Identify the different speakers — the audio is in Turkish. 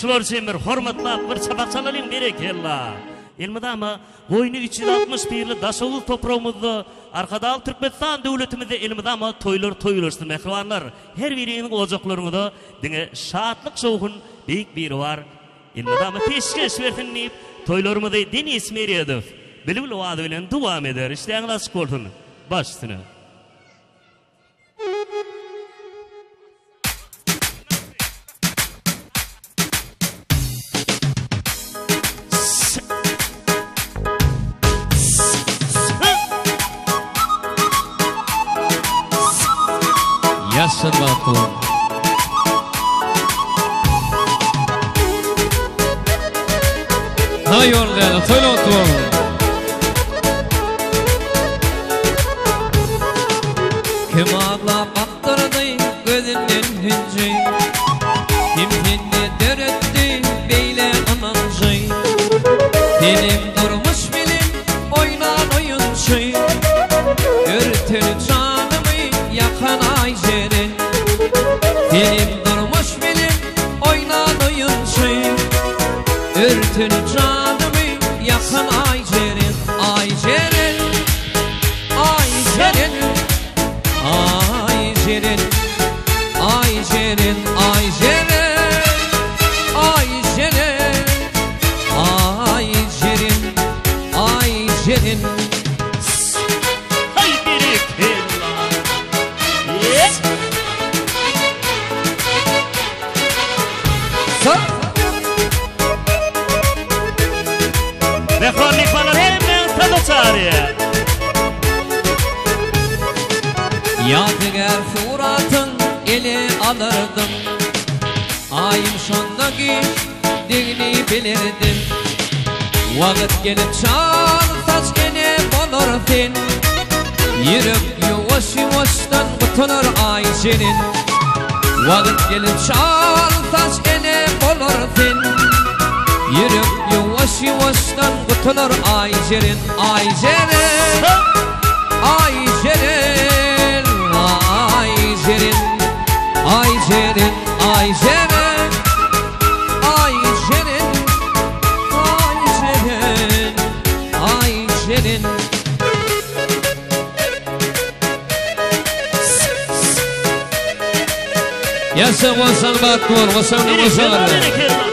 Speaker 1: Şular için bir hormatla bir çabakçalalım berekella. Elmadama boynu 361'li Daşoğlu toprağımızda arkada Türkmenistan devletimizde elmadama toylar mehrivanlar. Her birinin olacaklarında dine şahatlık şoğun büyük bir var. Elmadama peşkeş versin deyip toylarımızda Deniz Meryedov bilbil vaadi bilen devam eder. İşte anlaşık olsun başsına.
Speaker 2: Yaşın bakalım. Ha yolda, söyle otur. Kim ağla baktırdı gözünden hüncü, kim kendi döretti beyle anancı. Benim durmuş bilim oynan oyuncu, örtülü canımı yakan Ayşe'nin. Benim durmuş bilim oynan oyuncu, örtülü canımı yakan Ayşe'nin. Ayşe'nin, Ayşe'nin, Ayşe'nin, Ayşe'nin, Ayşe'nin, Ayşe'nin, Ayşe'nin, Ayşe'nin.
Speaker 1: Hay berekella. Yes. Mehrivanlar hemen tadı çağırıyor.
Speaker 2: Yadigar suratın ele alırdım, ayım şondaki degini bilirdim. Vakit gelip çalsaç gene bolur sen, yürüp yuvaş yuvaştan kutulur Ayşe'nin. Vakit gelip çalsaç gene bolur sen, yürüp yuvaş yuvaştan kutulur Ayşe'nin. Ayşe'nin, Ayşe'nin, Ayşe'nin, Ayşe'nin, Ayşe'nin, Ayşe'nin, Ayşe'nin, Ayşe'nin. Yaşa olsan batmur, olsan umuzlar.